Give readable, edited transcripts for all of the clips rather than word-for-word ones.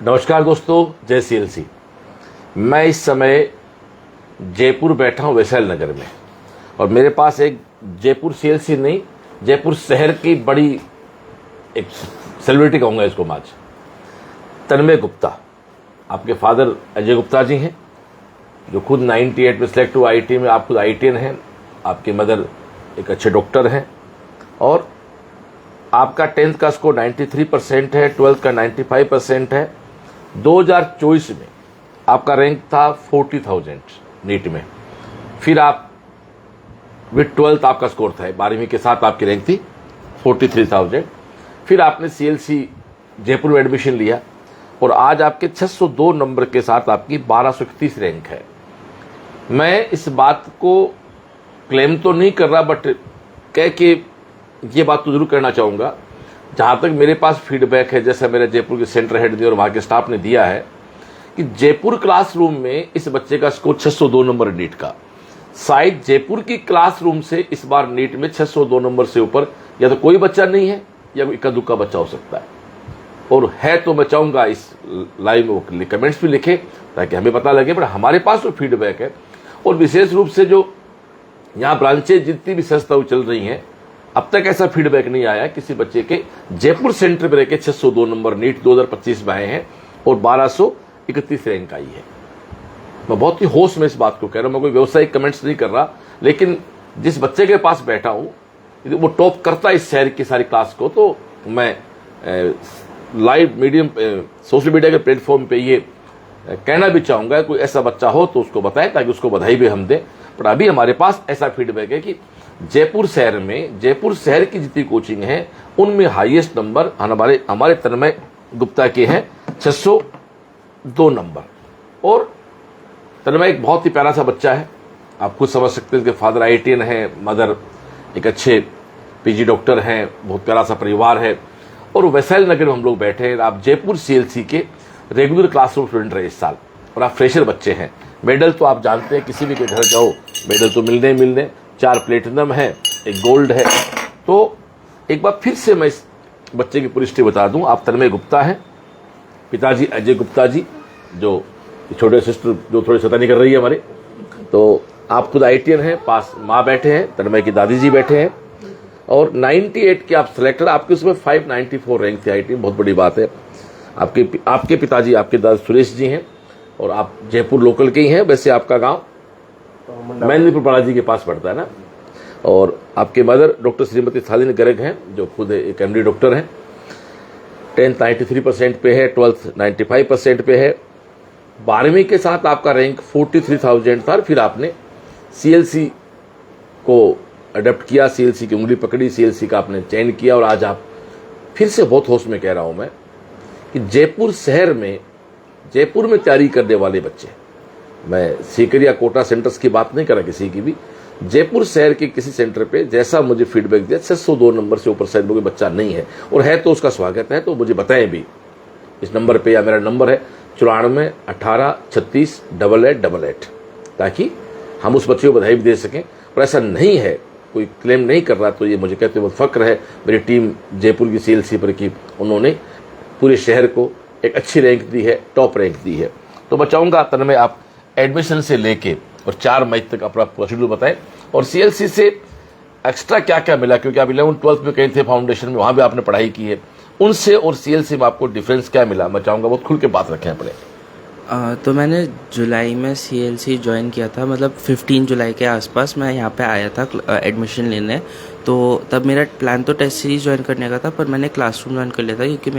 नमस्कार दोस्तों, जय सीएलसी। मैं इस समय जयपुर बैठा हूँ वैशाली नगर में, और मेरे पास एक जयपुर सीएलसी नहीं, जयपुर शहर की बड़ी एक सेलिब्रिटी कहूँगा इसको मैं आज, तन्मय गुप्ता। आपके फादर अजय गुप्ता जी हैं, जो खुद 98 में सिलेक्ट हुआ आईटी में। आप खुद आईटीएन हैं, आपकी मदर एक अच्छे डॉक्टर हैं, और आपका 10th का स्कोर 93% है, 12th का 95% है। 2024 में आपका रैंक था 40,000 नीट में। फिर आप विद 12th आपका स्कोर था, 12वीं के साथ आपकी रैंक थी 43,000। फिर आपने सीएलसी जयपुर में एडमिशन लिया, और आज आपके 602 नंबर के साथ आपकी 1231 रैंक है। मैं इस बात को क्लेम तो नहीं कर रहा, बट कह के ये बात तो जरूर करना चाहूँगा, जहाँ तक मेरे पास फीडबैक है, जैसा मेरे जयपुर के सेंटर हेड ने और वहाँ के स्टाफ ने दिया है, कि जयपुर क्लासरूम में इस बच्चे का स्कोर 602 नंबर नीट का। शायद जयपुर की क्लासरूम से इस बार नीट में 602 नंबर से ऊपर या तो कोई बच्चा नहीं है, या इक्का दुक्का बच्चा हो सकता है। और है तो मैं चाहूँगा इस लाइव में कमेंट्स भी लिखे, ताकि हमें पता लगे। पर हमारे पास जो फीडबैक है, और विशेष रूप से जो यहाँ ब्रांचेज जितनी भी संस्थाएं चल रही हैं, अब तक ऐसा फीडबैक नहीं आया किसी बच्चे के जयपुर सेंटर पर रह के 602 नंबर नीट 2025 में आए हैं और 1231 रैंक आई है। मैं बहुत ही होश में इस बात को कह रहा हूँ, मैं कोई व्यवसायिक कमेंट्स नहीं कर रहा, लेकिन जिस बच्चे के पास बैठा हूँ वो टॉप करता है इस शहर की सारी क्लास को, तो मैं लाइव मीडियम सोशल मीडिया के प्लेटफॉर्म पे ये कहना भी चाहूँगा, कोई ऐसा बच्चा हो तो उसको बताएं, ताकि उसको बधाई भी हम दें। पर अभी हमारे पास ऐसा फीडबैक है कि जयपुर शहर में, जयपुर शहर की जितनी कोचिंग है उनमें हाईएस्ट नंबर हमारे तन्मय गुप्ता के हैं 602 नंबर। और तन्मय एक बहुत ही प्यारा सा बच्चा है, आप खुद समझ सकते हैं कि फादर आईटीएन है, मदर एक अच्छे पीजी डॉक्टर हैं, बहुत प्यारा सा परिवार है। और वैशाली नगर में हम लोग बैठे हैं। आप जयपुर सीएलसी के रेगुलर क्लासरूम स्टूडेंट रहे इस साल, और आप फ्रेशर बच्चे हैं। मेडल तो आप जानते हैं, किसी भी के घर जाओ मेडल तो मिलने 4 प्लेटिनम है, 1 गोल्ड है। तो एक बार फिर से मैं इस बच्चे की पूरी हिस्ट्री बता दूं। आप तन्मय गुप्ता हैं, पिताजी अजय गुप्ता जी, जो छोटे सिस्टर जो थोड़ी शैतानी कर रही है हमारे, तो आप खुद आईटीएन हैं, पास माँ बैठे हैं, तन्मय की दादी जी बैठे हैं, और 98 के आप सिलेक्टर, आपके उसमें 594 रैंक थी आईटी, बहुत बड़ी बात है। आपके पिताजी आपके दादा सुरेश जी हैं, और आप जयपुर लोकल के ही हैं। वैसे आपका गांव मैनपुर बालाजी के पास पड़ता है ना। और आपके मदर डॉक्टर श्रीमती थालिन गर्ग हैं, जो खुद एक एमडी डॉक्टर हैं। 10th 93% पे है, 12th 95% पे है। 12वीं के साथ आपका रैंक 43,000 था। फिर आपने सीएलसी को अडॉप्ट किया, सीएलसी की उंगली पकड़ी, सीएलसी का आपने चयन किया, और आज आप फिर से बहुत होश में कह रहा हूं मैं कि जयपुर शहर में, जयपुर में तैयारी करने वाले बच्चे, मैं सीकर या कोटा सेंटर्स की बात नहीं कर रहा किसी की भी, जयपुर शहर के किसी सेंटर पे जैसा मुझे फीडबैक दिया 602 नंबर से ऊपर शायद कोई बच्चा नहीं है, और है तो उसका स्वागत है। तो मुझे बताएं भी इस नंबर पे, या मेरा नंबर है 94 18 36 8888, ताकि हम उस बच्चे को बधाई भी दे सकें। पर ऐसा नहीं है, कोई क्लेम नहीं कर रहा, तो ये मुझे कहते हुए फक्र है मेरी टीम जयपुर की सीएलसी पर कि उन्होंने पूरे शहर को एक अच्छी रैंक दी है, टॉप रैंक दी है। तो मैं चाहूँगा तन्मय आप एडमिशन से लेके और 4 मई तक अपना प्रोसीड्यूर बताएं, और सीएलसी से एक्स्ट्रा क्या क्या मिला, क्योंकि आप 11th 12th में कहीं थे फाउंडेशन में, वहाँ भी आपने पढ़ाई की है, उनसे और सीएलसी में आपको डिफरेंस क्या मिला। मैं चाहूँगा बहुत खुल के बात रखें अपने। तो मैंने जुलाई में सीएलसी ज्वाइन किया था, मतलब 15 जुलाई के आसपास मैं यहाँ पे आया था एडमिशन लेने। तो तब मेरा प्लान तो टेस्ट सीरीज ज्वाइन करने का था, पर मैंने क्लासरूम ज्वाइन कर लिया था, क्योंकि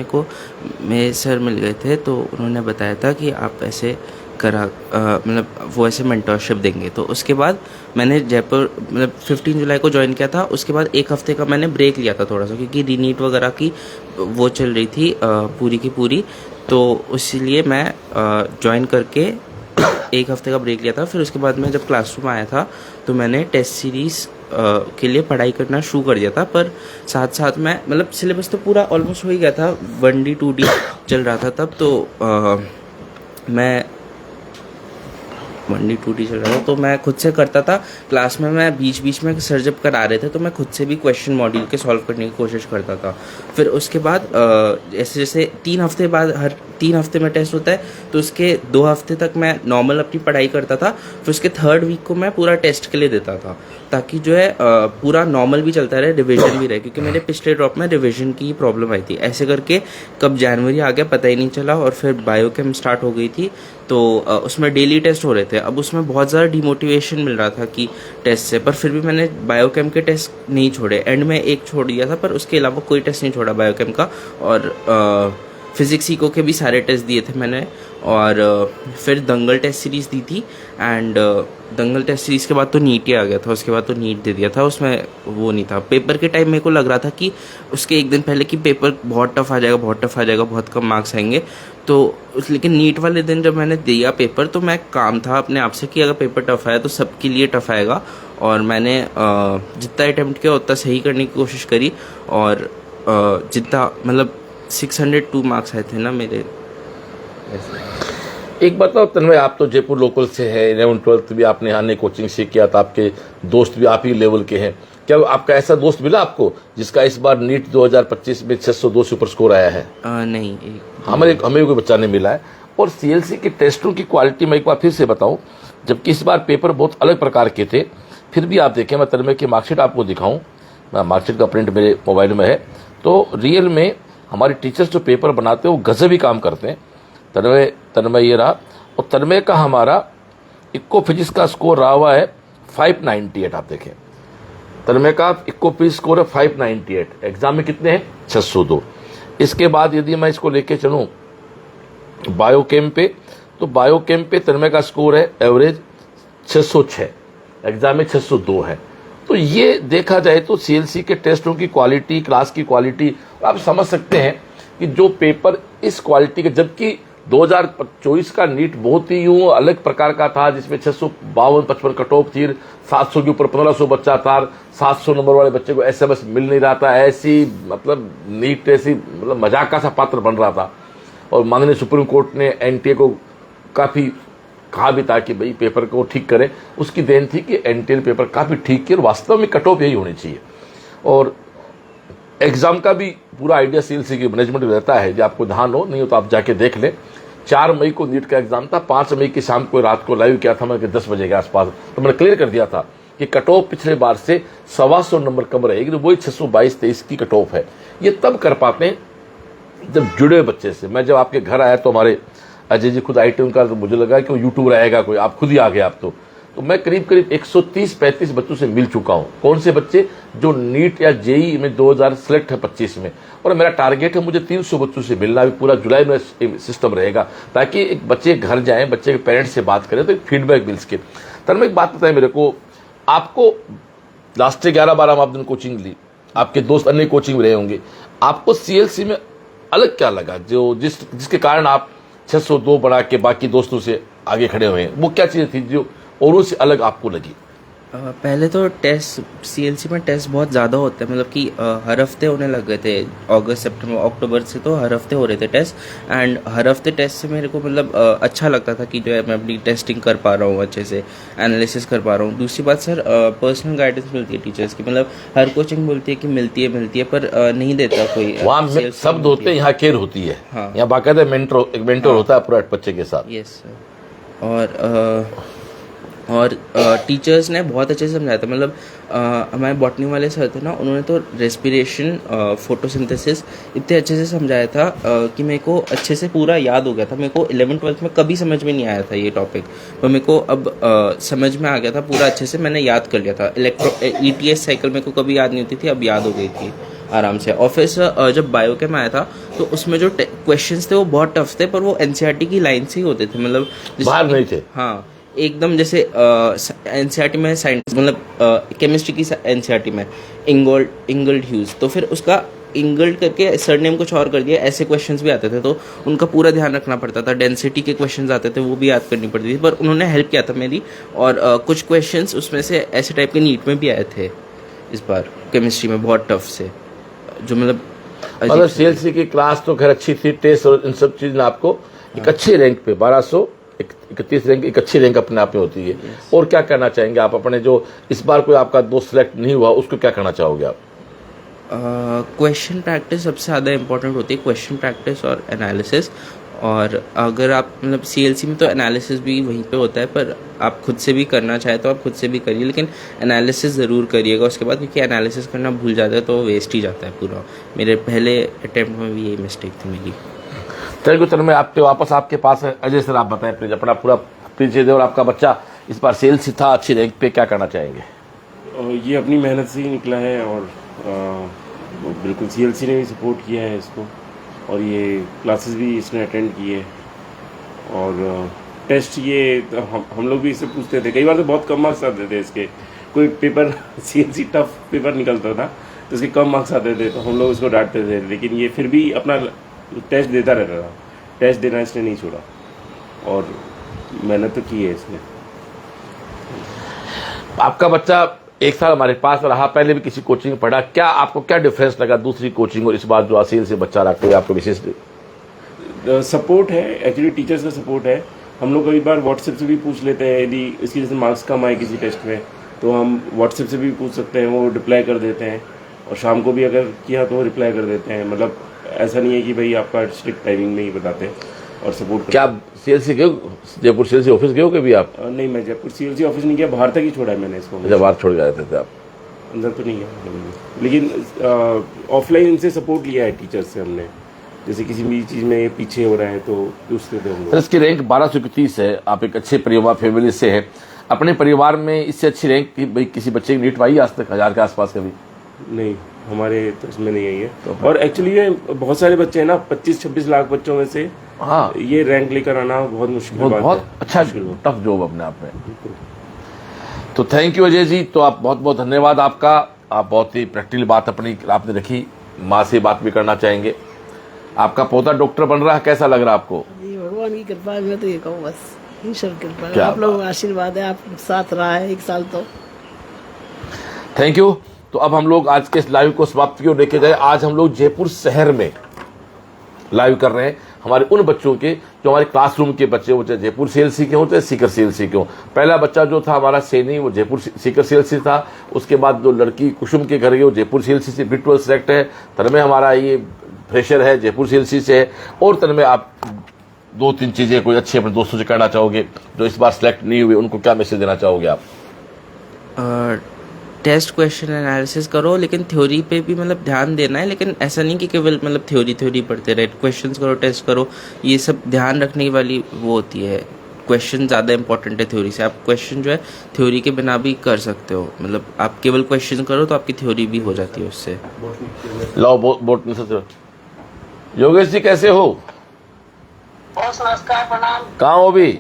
मेरे सर मिल गए थे, तो उन्होंने बताया था कि आप ऐसे मतलब वो ऐसे मेंटरशिप देंगे। तो उसके बाद मैंने जयपुर मतलब 15 जुलाई को ज्वाइन किया था। उसके बाद 1 हफ्ते का मैंने ब्रेक लिया था थोड़ा सा, क्योंकि रीनीट वगैरह की वो चल रही थी पूरी की पूरी, तो इसीलिए मैं ज्वाइन करके 1 हफ्ते का ब्रेक लिया था। फिर उसके बाद मैं जब क्लासरूम आया था तो मैंने टेस्ट सीरीज़ के लिए पढ़ाई करना शुरू कर दिया था, पर साथ साथ मैं मतलब सिलेबस तो पूरा ऑलमोस्ट हो ही गया था, 1D 2D चल रहा था तब। तो मैं 1D 2D चल रहा था, तो मैं खुद से करता था क्लास में। मैं बीच बीच में सर जब करा रहे थे तो मैं खुद से भी क्वेश्चन मॉड्यूल के सॉल्व करने की कोशिश करता था। फिर उसके बाद जैसे जैसे 3 हफ्ते बाद हर 3 हफ्ते में टेस्ट होता है, तो उसके 2 हफ्ते तक मैं नॉर्मल अपनी पढ़ाई करता था। फिर उसके 3rd वीक को मैं पूरा टेस्ट के लिए देता था, ताकि जो है पूरा नॉर्मल भी चलता रहे, रिवीजन भी रहे, क्योंकि मेरे पिछले ड्रॉप में रिवीजन की प्रॉब्लम आई थी। ऐसे करके कब जनवरी आ गया पता ही नहीं चला, और फिर बायोकेम स्टार्ट हो गई थी, तो उसमें डेली टेस्ट हो रहे थे। अब उसमें बहुत ज़्यादा डिमोटिवेशन मिल रहा था कि टेस्ट से, पर फिर भी मैंने बायोकेम के टेस्ट नहीं छोड़े। एंड में एक छोड़ दिया था, पर उसके अलावा कोई टेस्ट नहीं छोड़ा बायोकेम का। और फिज़िक्स इको के भी सारे टेस्ट दिए थे मैंने। और फिर दंगल टेस्ट सीरीज़ दी थी। एंड दंगल टेस्ट सीरीज़ के बाद तो नीट ही आ गया था। उसके बाद तो नीट दे दिया था, उसमें वो नहीं था। पेपर के टाइम मेरे को लग रहा था कि उसके एक दिन पहले कि पेपर बहुत टफ आ जाएगा, बहुत टफ आ जाएगा, बहुत कम मार्क्स आएंगे। तो लेकिन नीट वाले दिन जब मैंने दिया पेपर, तो मैं काम था अपने आप से कि अगर पेपर टफ आया तो सबके लिए टफ आएगा। और मैंने जितना अटैम्प्ट किया उतना सही करने की कोशिश करी। और जितना मतलब 602 मार्क्स आए थे ना मेरे। एक बताओ तन्मय, आप तो जयपुर लोकल से है, 11th-12th भी आपने यहाँ कोचिंग से किया था, आपके दोस्त भी आप ही लेवल के हैं। क्या आपका ऐसा दोस्त मिला आपको जिसका इस बार नीट 2025 में 602 सुपर स्कोर आया है? नहीं, हमें कोई बच्चा नहीं मिला है। और सीएलसी के टेस्टों की क्वालिटी मैं एक बार फिर से बताऊं, जबकि इस बार पेपर बहुत अलग प्रकार के थे, फिर भी आप देखें, मैं तन्मय की मार्कशीट आपको दिखाऊं, मार्कशीट का प्रिंट मेरे मोबाइल में है, तो रियल में हमारे टीचर्स जो पेपर बनाते हैं वो गजब ही काम करते हैं। तन्मय ये रहा, और तन्मय का हमारा इक्को फिजिक्स का स्कोर रहा हुआ है 598। आप देखें, तन्मय का इक्को फिजिक्स स्कोर है 598, एग्जाम में कितने हैं 602। इसके बाद यदि मैं इसको लेके चलूं बायोकेम पे, तो बायोकेम पे तन्मय का स्कोर है एवरेज 606, एग्जाम में 602 है। तो ये देखा जाए तो सीएलसी के टेस्टों की क्वालिटी, क्लास की क्वालिटी, आप समझ सकते हैं कि जो पेपर इस क्वालिटी के, जबकि 2024 का नीट बहुत ही यूं अलग प्रकार का था, जिसमें 652-55 कट ऑफ थी, 700 के ऊपर 1500 बच्चा था, 700 नंबर वाले बच्चे को एसएमएस मिल नहीं रहा था। ऐसी मतलब नीट ऐसी मतलब मजाक का सा पात्र बन रहा था। और माननीय सुप्रीम कोर्ट ने एनटीए को काफ़ी कहा भी था कि भाई पेपर को ठीक करें। उसकी देन थी कि एनटीए पेपर काफ़ी ठीक किया, और वास्तव में कट ऑफ यही होनी चाहिए। और एग्जाम का भी पूरा आइडिया सीएलसी की मैनेजमेंट में रहता है, जो आपको ध्यान हो, नहीं हो तो आप जाके देख लें। 4 मई को नीट का एग्जाम था, 5 मई की शाम को रात को लाइव किया था मैं 10 बजे के आसपास, तो मैंने क्लियर कर दिया था कि कट ऑफ पिछले बार से 125 नंबर कम रहेगी, तो वही 622-23 की कट ऑफ है। ये तब कर पाते हैं जब जुड़े बच्चे से। मैं जब आपके घर आया तो हमारे अजय जी खुद आईटी उनका, तो मुझे लगा कि वो यूट्यूबर आएगा कोई, आप खुद ही आ गए आप तो मैं करीब करीब 130-35 बच्चों से मिल चुका हूं। कौन से बच्चे? जो नीट या जेई में 2000 सेलेक्ट है 25 में, और मेरा टारगेट है मुझे 300 बच्चों से मिलना, भी पूरा जुलाई में सिस्टम रहेगा, ताकि एक बच्चे घर जाएं, बच्चे के पेरेंट्स से बात करें तो एक फीडबैक मिल सके। तब एक बात बताएं मेरे को, आपको लास्ट 11-12 आप दिन कोचिंग ली, आपके दोस्त अन्य कोचिंग में रहे होंगे, आपको सीएलसी में अलग क्या लगा जो जिसके कारण आप 602 बढ़ा के बाकी दोस्तों से आगे खड़े हुए हैं? वो क्या चीज़ें थी जो औरों से अलग आपको लगी? पहले तो टेस्ट सीएलसी में टेस्ट बहुत ज़्यादा होते हैं, मतलब कि हर हफ्ते होने लग गए थे। अगस्त, सितंबर, अक्टूबर से तो हर हफ्ते हो रहे थे टेस्ट। एंड हर हफ्ते टेस्ट से मेरे को मतलब अच्छा लगता था कि जो है मैं अपनी टेस्टिंग कर पा रहा हूँ, अच्छे से एनालिसिस कर पा रहा हूँ। दूसरी बात सर, पर्सनल गाइडेंस मिलती है टीचर्स की, मतलब हर कोचिंग बोलती है कि मिलती है, पर नहीं देता कोई। वहाँ शब्द होते हैं, यहाँ केयर होती है। हाँ, यहाँ बाकायदा एक मेंटर होता है पूरा बच्चे के साथ। Yes sir. और टीचर्स ने बहुत अच्छे से समझाया था, मतलब हमारे बॉटनी वाले सर थे ना, उन्होंने तो रेस्पिरेशन, फोटोसिंथेसिस इतने अच्छे से समझाया था कि मेरे को अच्छे से पूरा याद हो गया था। मेरे को 11th-12th में कभी समझ में नहीं आया था ये टॉपिक, पर मेरे को अब समझ में आ गया था पूरा, अच्छे से मैंने याद कर लिया था। ETS साइकिल मेरे को कभी याद नहीं होती थी, अब याद हो गई थी आराम से। और फिर जब बायोकेम आया था तो उसमें जो क्वेश्चंस थे वो बहुत टफ थे, पर वो एनसीईआरटी की लाइन से ही होते थे, मतलब बाहर नहीं थे। हाँ, एकदम जैसे एनसीईआरटी में साइंस, मतलब केमिस्ट्री की एनसीईआरटी में इंगल्ड ह्यूज, तो फिर उसका इंगल्ड करके सरनेम कुछ और कर दिया, ऐसे क्वेश्चंस भी आते थे, तो उनका पूरा ध्यान रखना पड़ता था। डेंसिटी के क्वेश्चंस आते थे, वो भी याद करनी पड़ती थी, पर उन्होंने हेल्प किया था मेरी। और कुछ क्वेश्चंस उसमें से ऐसे टाइप के नीट में भी आए थे इस बार केमिस्ट्री में, बहुत टफ से, जो मतलब सीएलसी की क्लास तो खैर अच्छी थी, टेस्ट और इन सब चीज ने आपको एक अच्छे रैंक पे 1200 31 रैंक एक अच्छी रैंक अपने आप में होती है। और क्या कहना चाहेंगे आप अपने जो इस बार कोई आपका दोस्त सेलेक्ट नहीं हुआ उसको क्या कहना चाहोगे आप? क्वेश्चन प्रैक्टिस सबसे ज़्यादा इंपॉर्टेंट होती है, क्वेश्चन प्रैक्टिस और एनालिसिस। और अगर आप मतलब सीएलसी में तो एनालिसिस भी वहीं पे होता है, पर आप खुद से भी करना चाहे तो आप खुद से भी करिए, लेकिन एनालिसिस ज़रूर करिएगा उसके बाद, क्योंकि एनालिसिस करना भूल जाता है तो वेस्ट ही जाता है पूरा। मेरे पहले अटेम्प्ट में भी यही मिस्टेक थी मेरी। Thank you sir. मैं आपके वापस आपके पास है। अजय सर, आप बताएं प्लीज अपना पूरा परिचय दें। और आपका बच्चा इस बार सीएलसी था, अच्छी रैंक पे, क्या करना चाहेंगे? ये अपनी मेहनत से ही निकला है और बिल्कुल सीएलसी ने भी सपोर्ट किया है इसको, और ये क्लासेस भी इसने अटेंड की है। और टेस्ट ये हम लोग भी इससे पूछते थे, कई बार तो बहुत कम मार्क्स आते थे इसके। कोई पेपर सीएलसी टफ पेपर निकलता था तो इसके कम मार्क्स आते थे तो हम लोग इसको डांटते थे, लेकिन ये फिर भी अपना टेस्ट देता रहता था। टेस्ट देना इसने नहीं छोड़ा और मेहनत तो की है इसने। आपका बच्चा एक साल हमारे पास रहा, पहले भी किसी कोचिंग में पढ़ा, क्या आपको क्या डिफरेंस लगा दूसरी कोचिंग और इस बार जो असील से बच्चा रहा? कोई आपको विशेष सपोर्ट है, एक्चुअली टीचर्स का सपोर्ट है। हम लोग कई बार व्हाट्सएप से भी पूछ लेते हैं, यदि इसकी जैसे मार्क्स कम आए किसी टेस्ट में तो हम व्हाट्सएप से भी पूछ सकते हैं, वो रिप्लाई कर देते हैं। और शाम को भी अगर किया तो रिप्लाई कर देते हैं। मतलब ऐसा नहीं है कि भाई आपका स्ट्रिक्ट टाइमिंग में ही बताते हैं और सपोर्ट। क्या आप सीएलसी गए, जयपुर सीएलसी ऑफिस गए हो कभी आप? नहीं, मैं जयपुर सीएलसी ऑफिस नहीं गया, बाहर तक ही छोड़ा है मैंने इसको। जब बाहर छोड़ गए थे आप? अंदर तो नहीं गया, लेकिन ऑफलाइन इनसे सपोर्ट लिया है टीचर से हमने। जैसे किसी भी चीज़ में ये पीछे हो रहा है तो पूछते थे हम लोग। इसकी रैंक 1230 है। आप एक अच्छे परिवार फैमिली से है, अपने परिवार में इससे अच्छी रैंक भाई किसी बच्चे की नीट पाई आज तक 1000 के आसपास कभी? नहीं, हमारे तो इसमें नहीं आई है। और एक्चुअली ये बहुत सारे बच्चे हैं ना, 25-26 लाख बच्चों में से हाँ, ये रैंक लेकर आना बहुत मुश्किल बात है। बहुत अच्छा टफ जॉब अपने आप में। तो थैंक यू अजय जी। तो आप बहुत बहुत धन्यवाद आपका। आप बहुत ही प्रैक्टिकल बात अपनी आपने रखी, माँ से बात भी करना चाहेंगे। आपका पोता डॉक्टर बन रहा है, कैसा लग रहा है आपको? जी भगवान की कृपा है, मैं तो ये कहूँ बस ईश्वर की कृपा है, क्या आप लोगों का आशीर्वाद है, आप साथ रहा है 1 साल तो। Thank you. तो अब हम लोग आज के इस लाइव को समाप्त की ओर लेके जाए। आज हम लोग जयपुर शहर में लाइव कर रहे हैं हमारे उन बच्चों के जो हमारे क्लासरूम के बच्चे हो, चाहे जयपुर सीएलसी के हो चाहे सीकर सीएलसी के हो। पहला बच्चा जो था हमारा सैनी, वो जयपुर सीकर सीएलसी था। उसके बाद जो लड़की कुसुम के घर गई वो जयपुर सीएलसी से बिट 12 सेलेक्ट है। तन्मय हमारा ये फ्रेशर है, जयपुर सीएलसी से है। और तन्मय आप 2-3 चीजें कोई अच्छे अपने दोस्तों से कहना चाहोगे जो इस बार सेलेक्ट नहीं हुए, उनको क्या मैसेज देना चाहोगे आप? टेस्ट क्वेश्चन एनालिसिस करो, लेकिन थ्योरी पे भी मतलब ध्यान देना है, लेकिन ऐसा नहीं कि केवल मतलब थ्योरी पढ़ते रहे। क्वेश्चंस करो, टेस्ट करो, ये सब ध्यान रखने वाली वो होती है। क्वेश्चन ज़्यादा इंपॉर्टेंट है थ्योरी से। आप क्वेश्चन जो है थ्योरी के बिना भी कर सकते हो, मतलब आप केवल क्वेश्चन करो तो आपकी थ्योरी भी हो जाती है उससे। लो बोट योगेश जी कैसे हो? बहुत नमस्कार, प्रणाम। कहाँ हो अभी?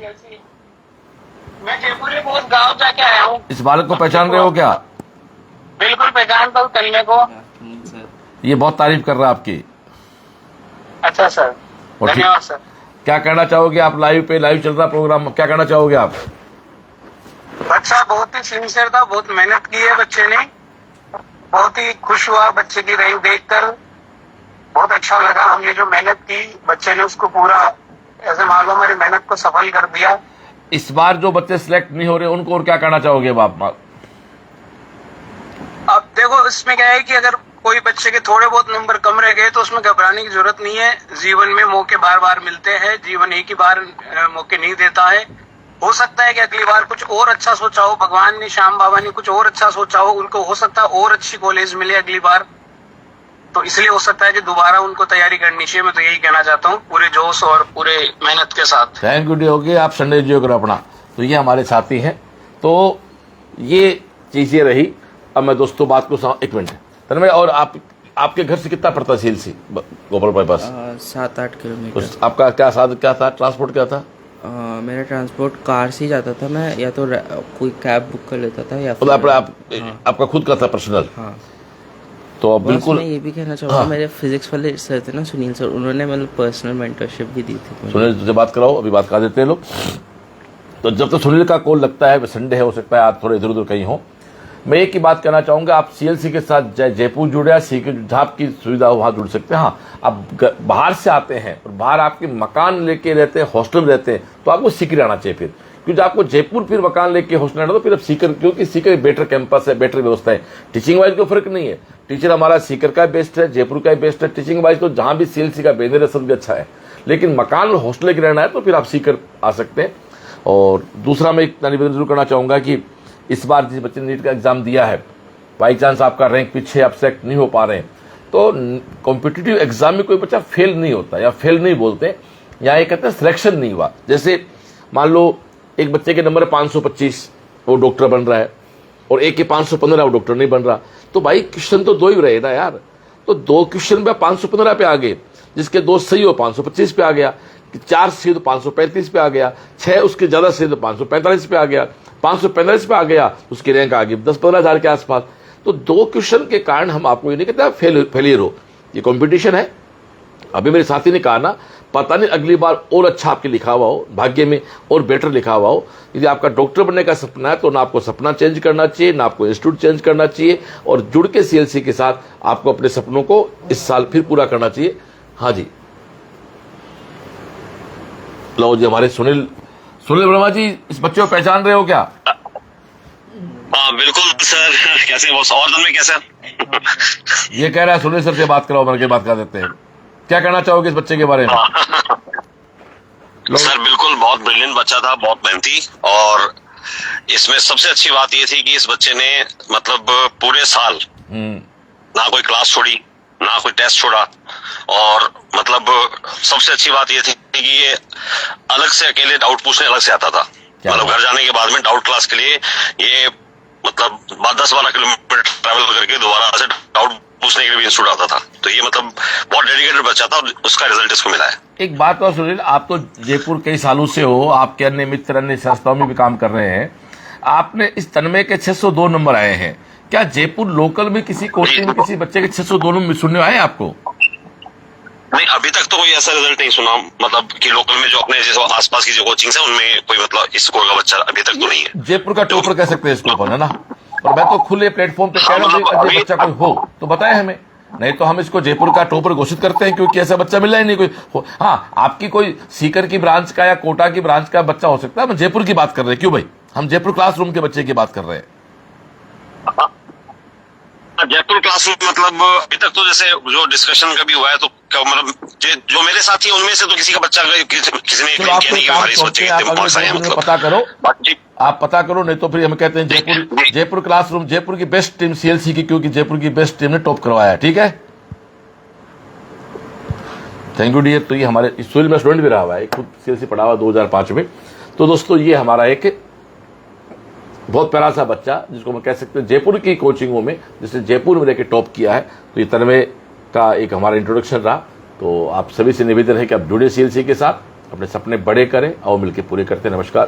मैं जयपुर में बहुत गाँव जाके आया हूँ। इस बालक को पहचान रहे हो क्या? बिल्कुल पहचानता हूँ तन्मय को। ये बहुत तारीफ कर रहा है आपकी। अच्छा सर, और धन्यवाद सर। क्या कहना चाहोगे आप? लाइव चल रहा प्रोग्राम, क्या कहना चाहोगे आप? बच्चा बहुत ही सिंसियर था, बहुत मेहनत की है बच्चे ने। बहुत ही खुश हुआ बच्चे की रैंक देखकर, बहुत अच्छा लगा। हमने जो मेहनत की बच्चे ने उसको पूरा ऐसे मालूम हमारी मेहनत को सफल कर दिया। इस बार जो बच्चे सिलेक्ट नहीं हो रहे उनको और क्या कहना चाहोगे आप? अब देखो इसमें क्या है कि अगर कोई बच्चे के थोड़े बहुत नंबर कम रह गए तो उसमें घबराने की जरूरत नहीं है। जीवन में मौके बार बार मिलते हैं, जीवन एक ही बार मौके नहीं देता है। हो सकता है कि अगली बार कुछ और अच्छा सोचा हो, भगवान ने, श्याम बाबा ने कुछ और अच्छा सोचा हो, उनको हो सकता है और अच्छी कॉलेज मिले अगली बार। तो इसलिए हो सकता है कि दोबारा उनको तैयारी करनी चाहिए। मैं तो यही कहना चाहता हूँ पूरे जोश और पूरे मेहनत के साथ। थैंक यू होगी आप संडे जियो करो अपना। तो ये हमारे साथी हैं। तो ये चीजें रही। अब मैं दोस्तों बात को एक मिनट तन्मय, और आपके घर से कितना पड़ता सीएलसी गोपाल बाईपास? 7-8 किलोमीटर। तो आपका क्या साधन क्या था, ट्रांसपोर्ट क्या था? मेरा ट्रांसपोर्ट कार से ही जाता था। मैं या तो कोई कैब बुक कर लेता था या फिर आपका खुद का था पर्सनल? हाँ। तो अब बिल्कुल मैं ये भी कहना चाहूँगा, मेरे फिजिक्स वाले सर थे ना, सुनील सर, उन्होंने मतलब पर्सनल मेंटरशिप भी दी थी। सुनील से बात कराओ, अभी बात करा देते हैं लोग। तो जब तक सुनील का कॉल लगता है, संडे है, हो सकता है आप थोड़े इधर उधर कहीं हो, मैं एक ही बात कहना चाहूंगा, आप सीएलसी के साथ जयपुर जुड़े या सी के जहाँ आपकी सुविधा हो वहाँ जुड़ सकते हैं। हाँ, आप बाहर से आते हैं और बाहर आपके मकान लेके रहते हैं, हॉस्टल रहते हैं, तो आपको सीकर आना चाहिए। फिर क्योंकि आपको जयपुर फिर मकान लेके हॉस्टल आना, तो फिर अब सीकर, क्योंकि सीकर बेटर कैंपस है, बेटर व्यवस्था है। टीचिंग वाइज कोई फर्क नहीं है, टीचर हमारा सीकर का बेस्ट है, जयपुर का बेस्ट है। टीचिंग वाइज तो जहां भी सीएलसी का बैनर है सब भी अच्छा है, लेकिन मकान और हॉस्टल लेके रहना है तो फिर आप सीकर आ सकते हैं। और दूसरा मैं एक निवेदन जरूर करना चाहूंगा कि इस बार जिस बच्चे ने नीट का एग्जाम दिया है, बाई चांस आपका रैंक पीछे, आप सेलेक्ट नहीं हो पा रहे हैं, तो कॉम्पिटिटिव एग्जाम में कोई बच्चा फेल नहीं होता या फेल नहीं बोलते, या ये कहते हैं सिलेक्शन नहीं हुआ। जैसे मान लो एक बच्चे के नंबर 525, वो डॉक्टर बन रहा है, और एक के 515, वो डॉक्टर नहीं बन रहा, तो भाई क्वेश्चन तो दो ही रहे ना यार। तो 2 क्वेश्चन पे 515 पे आ गए, जिसके 2 सही हो 525 पे आ गया, 4 सही तो 535 पे आ गया, 6 उसके ज्यादा सही तो 545 पे आ गया, 545 पे आ गया, उसकी रैंक आ गई 10-15 हजार के आसपास। तो 2 क्वेश्चन के कारण हम आपको ये नहीं कहते आप फेलियर हो, ये कंपटीशन है। अभी मेरे साथी ने कहा ना, पता नहीं अगली बार और अच्छा आपके लिखा हुआ हो, भाग्य में और बेटर लिखा हुआ हो। यदि आपका डॉक्टर बनने का सपना है तो ना आपको सपना चेंज करना चाहिए, ना आपको इंस्टीट्यूट चेंज करना चाहिए, और जुड़ के सीएलसी के साथ आपको अपने सपनों को इस साल फिर पूरा करना चाहिए। हाँ जी, लो जी, हमारे सुनील वर्मा जी, इस बच्चे को पहचान रहे हो क्या? हाँ बिल्कुल सर, कैसे बॉस? और दिन में कैसे? ये कह रहा है सुनील सर से बात कराओ, मेरे के बात कर देते हैं। क्या कहना चाहोगे इस बच्चे के बारे में? सर बिल्कुल, बहुत ब्रिलियंट बच्चा था, बहुत मेहनती, और इसमें सबसे अच्छी बात ये थी कि इस बच्चे ने मतलब पूरे साल ना कोई क्लास छोड़ी, ना कोई टेस्ट छोड़ा, और मतलब सबसे अच्छी बात ये थी कि ये अलग से अकेले डाउट पूछने अलग से आता था। मतलब घर जाने के बाद में डाउट क्लास के लिए ये मतलब 10-12 किलोमीटर ट्रैवल करके दोबारा से डाउट पूछने के लिए भी इंस्टीट्यूट आता था। तो ये मतलब बहुत डेडिकेटेड बच्चा था, और उसका रिजल्ट इसको मिला है। एक बात और सुनील, आप तो जयपुर कई सालों से हो, आपके अन्य मित्र अन्य संस्थाओं में भी काम कर रहे हैं, आपने इस तन्मय के 602 नंबर आए हैं। क्या जयपुर लोकल में किसी कोचिंग में किसी बच्चे के 602 नंबर सुनने आए आपको? नहीं, अभी तक तो कोई ऐसा रिजल्ट नहीं सुना, मतलब कि लोकल में जो अपने जैसे आसपास की जो कोचिंग है उनमें कोई मतलब इस स्कोर का बच्चा अभी तक तो नहीं है। जयपुर का टॉपर कह सकते हैं इसको अपन, है ना? और मैं तो खुले प्लेटफॉर्म पे कह रहा हूँ, अगर बच्चा कोई हो तो बताए हमें, नहीं तो हम इसको जयपुर का टॉपर घोषित करते हैं, क्योंकि ऐसा बच्चा मिला ही नहीं कोई। हाँ, आपकी कोई सीकर की ब्रांच का या कोटा की ब्रांच का बच्चा हो सकता है, हम जयपुर की बात कर रहे हैं। क्यों भाई, हम जयपुर क्लासरूम के बच्चे की बात कर रहे हैं। जयपुर क्लासरूम मतलब अभी तक तो जैसे जो डिस्कशन का भी हुआ है, तो मतलब जो मेरे साथी उनमें से तो किसी का बच्चा किसी ने पता करो, आप पता करो, नहीं तो फिर हम कहते हैं जयपुर क्लासरूम, जयपुर की बेस्ट टीम सीएलसी की, क्योंकि जयपुर की बेस्ट टीम ने टॉप करवाया है। ठीक है, थैंक यू डियर। तो ये हमारे स्कूल में स्टूडेंट भी रहा हुआ है, खुद सीएलसी पढ़ा हुआ 2005 में। तो दोस्तों, ये हमारा एक बहुत प्यारा सा बच्चा, जिसको हम कह सकते हैं जयपुर की कोचिंगों में जिसने जयपुर में लेके टॉप किया है। तो ये तन्मय का एक हमारा इंट्रोडक्शन रहा। तो आप सभी से निवेदन है कि आप जुड़े सीएलसी के साथ, अपने सपने बड़े करें और मिलकर पूरे करते हैं। नमस्कार।